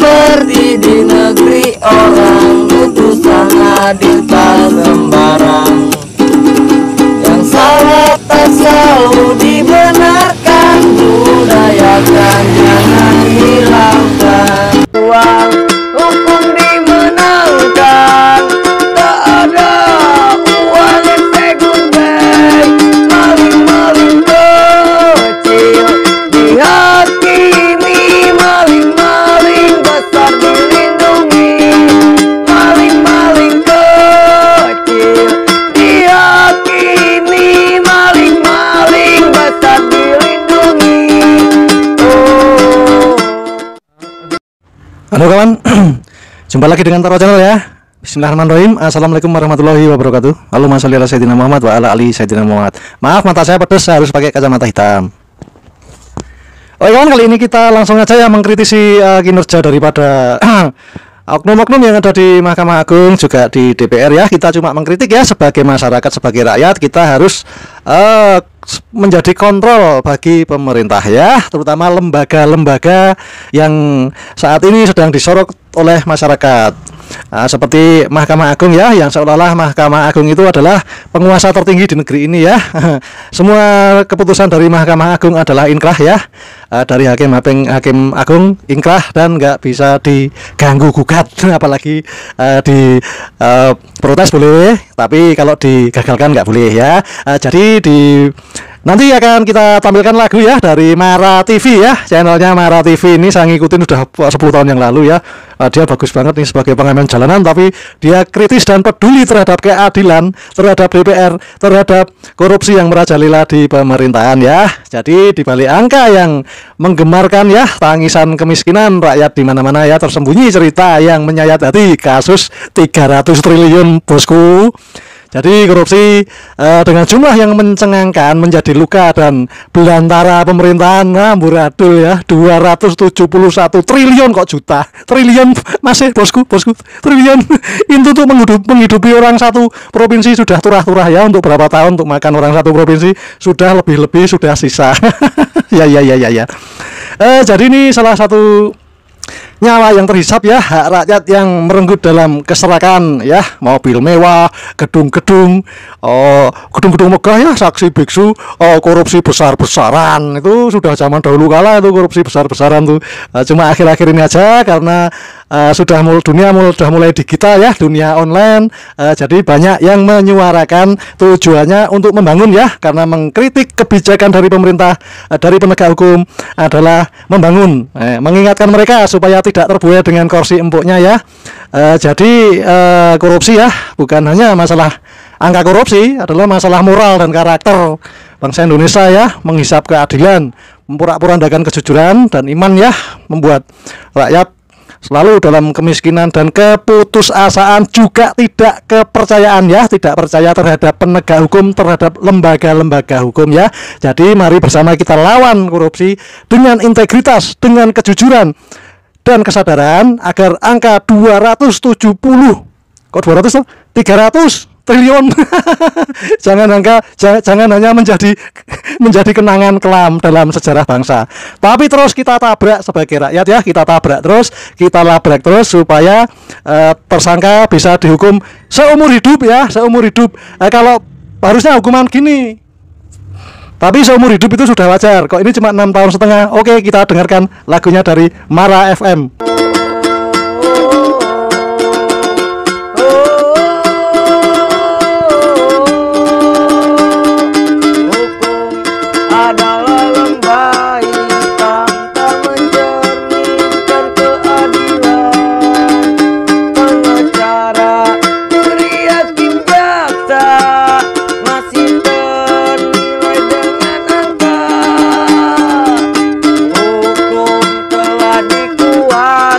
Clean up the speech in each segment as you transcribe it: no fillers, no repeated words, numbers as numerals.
seperti di negeri orang, putusan adil tak sembarang. Yang salah tak selalu dibenarkan, budayakan jangan hilangkan. Uang hukum dimenangkan, tak ada uang yang sekunder. Maling-maling kecil dihakimi, maling-maling besar dilindungi. Maling-maling kecil dihakimi, maling-maling besar dilindungi. Halo kawan, jumpa lagi dengan Taro Channel ya. Bismillahirrahmanirrahim. Assalamualaikum warahmatullahi wabarakatuh. Allahumma sholli ala sayyidina Muhammad wa ala ali sayyidina Muhammad. Maaf, mata saya pedes, saya harus pakai kacamata hitam. Oke kawan, kali ini kita langsung aja ya mengkritisi kinerja daripada oknum-oknum yang ada di Mahkamah Agung, juga di DPR ya. Kita cuma mengkritik ya, sebagai masyarakat, sebagai rakyat, kita harus menjadi kontrol bagi pemerintah ya, terutama lembaga-lembaga yang saat ini sedang disorot oleh masyarakat. Seperti Mahkamah Agung ya, yang seolah-olah Mahkamah Agung itu adalah penguasa tertinggi di negeri ini ya. Semua keputusan dari Mahkamah Agung adalah inkrah ya, dari hakim agung inkrah dan nggak bisa diganggu gugat, apalagi di protes boleh, tapi kalau digagalkan nggak boleh ya. Jadi nanti akan kita tampilkan lagu ya dari Mara TV ya, channelnya Mara TV ini saya ngikutin udah 10 tahun yang lalu ya. Dia bagus banget nih sebagai pengamen jalanan, tapi dia kritis dan peduli terhadap keadilan, terhadap DPR, terhadap korupsi yang merajalela di pemerintahan ya. Jadi di balik angka yang menggemarkan ya tangisan kemiskinan rakyat di mana-mana ya, tersembunyi cerita yang menyayat hati, kasus 300 triliun bosku. Jadi korupsi dengan jumlah yang mencengangkan menjadi luka dan belantara pemerintahan amburadul ya, 271 triliun kok juta. Triliun masih bosku triliun. Itu tuh menghidupi orang satu provinsi sudah turah-turah ya, untuk berapa tahun untuk makan orang satu provinsi sudah lebih-lebih sudah sisa. ya. Jadi ini salah satu nyawa yang terhisap ya, hak rakyat yang merenggut dalam keserakan ya, mobil mewah, gedung-gedung megah ya, saksi biksu, korupsi besar-besaran. Itu sudah zaman dahulu kala itu korupsi besar-besaran tuh. Cuma akhir-akhir ini aja karena sudah mulai digital ya, dunia online. Jadi banyak yang menyuarakan tujuannya untuk membangun ya, karena mengkritik kebijakan dari pemerintah, dari penegak hukum adalah membangun, mengingatkan mereka supaya tidak terbuai dengan kursi empuknya ya. Jadi korupsi ya bukan hanya masalah angka korupsi, adalah masalah moral dan karakter bangsa Indonesia ya, menghisap keadilan, memporak-porandakan kejujuran dan iman ya, membuat rakyat selalu dalam kemiskinan dan keputusasaan, juga tidak kepercayaan ya, tidak percaya terhadap penegak hukum, terhadap lembaga-lembaga hukum ya. Jadi mari bersama kita lawan korupsi dengan integritas, dengan kejujuran dan kesadaran, agar angka 270 kok 200 tuh 300 triliun jangan hanya menjadi kenangan kelam dalam sejarah bangsa, tapi terus kita tabrak sebagai rakyat ya, kita tabrak terus, kita labrak terus supaya tersangka bisa dihukum seumur hidup ya, seumur hidup. Kalau harusnya hukuman gini, tapi seumur hidup itu sudah wajar. Kok ini cuma 6 tahun setengah? Oke, kita dengarkan lagunya dari Mara FM. Hukum telah dikuasai.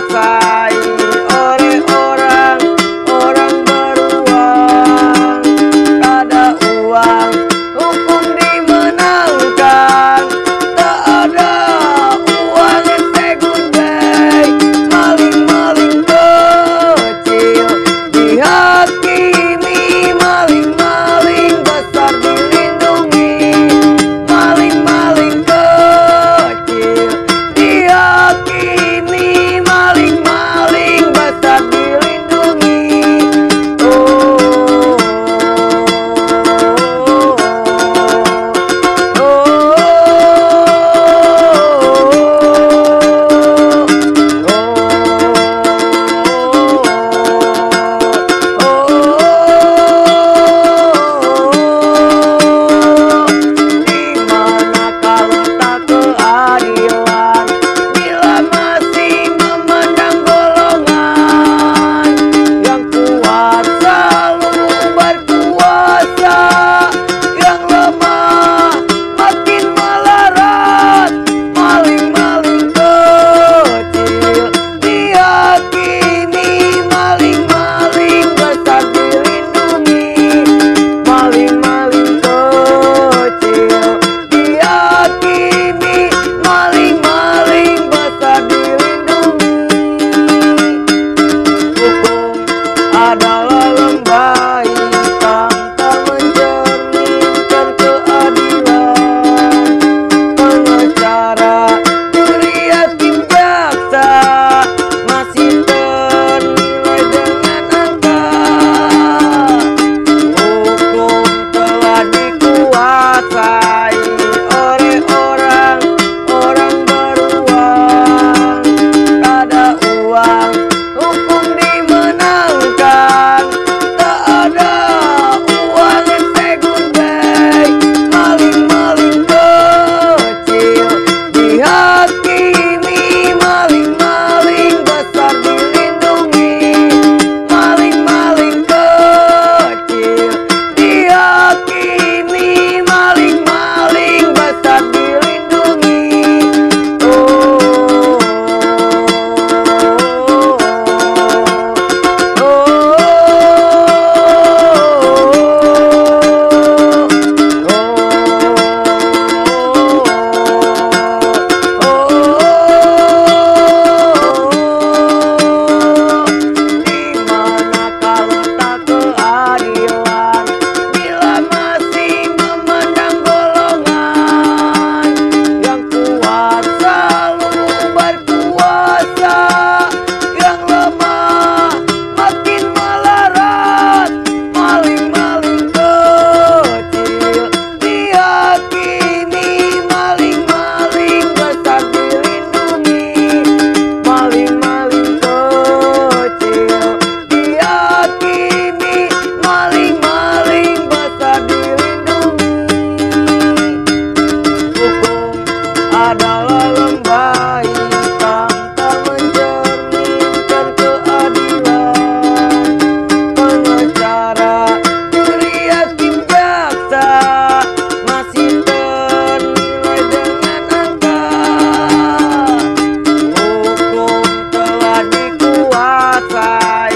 segala lembaga hitam tak mencerminkan keadilan. Pengacara, juri, hakim, jaksa masih ternilai dengan angka. Hukum telah dikuasai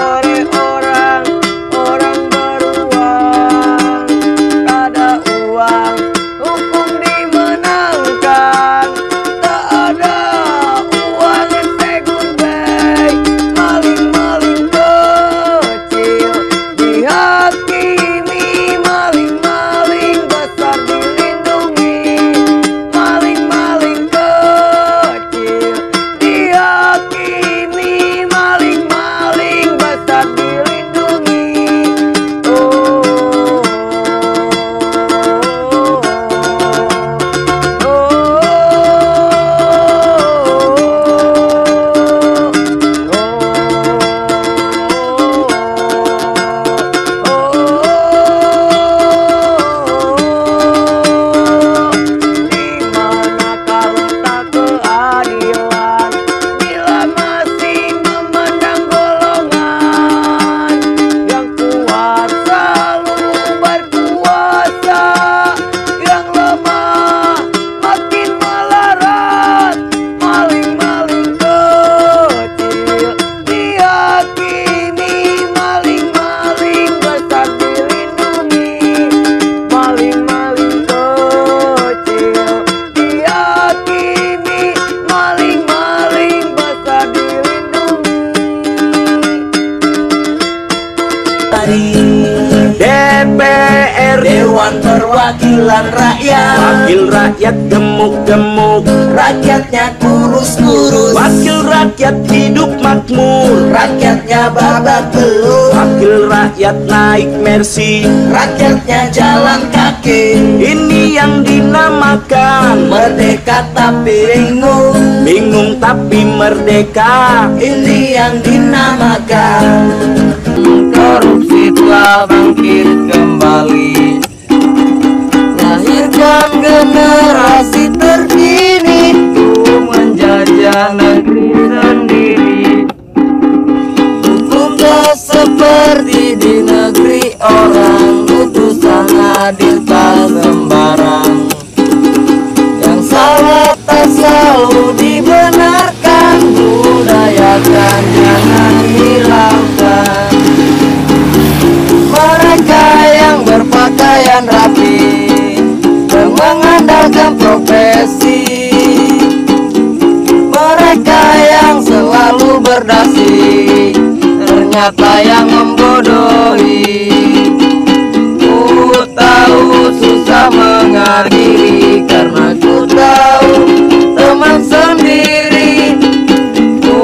oleh orang-orang beruang. Ada uang, hukum dimenangkan. Tak ada uang segundai. Maling-maling kecil dihakimi, maling-maling besar dilindungi. Maling-maling kecil dihakimi, maling-maling besar dilindungi. Dimanakah letak keadilan bila masih memandang golongan yang kuat selalu berkuasa, yang lemah makin melarat. Maling-maling kecil dihakimi, maling-maling besar dilindungi. Maling-maling kecil dihakimi, maling-maling besar dilindungi. DPR, Dewan Perwakilan Rakyat, wakil rakyat gemuk-gemuk, Rakyatnya kurus-kurus, wakil rakyat hidup makmur, rakyatnya babak belur, wakil rakyat naik mercy. rakyatnya jalan kaki. Ini yang dinamakan Merdeka tapi bingung, bingung tapi merdeka. ini yang dinamakan korupsi telah bangkit kembali, lahirkan generasi terkini untuk menjajah negeri sendiri. Hukum tak seperti di negeri orang, putusan adil tak sembarang. Yang salah tak selalu dibenarkan, budayakan jangan hilangkan. Mereka yang berpakaian rapi dan mengandalkan profesi, mereka yang selalu berdasi, ternyata yang membodohi. Ku tahu susah mengadili, karena ku tahu teman sendiri. Ku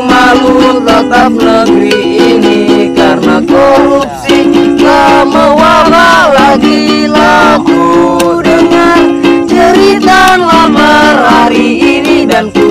malu tetap negeri ini, karena korupsi tak mewabah lagi. Lampu dengar cerita lamar hari ini, dan ku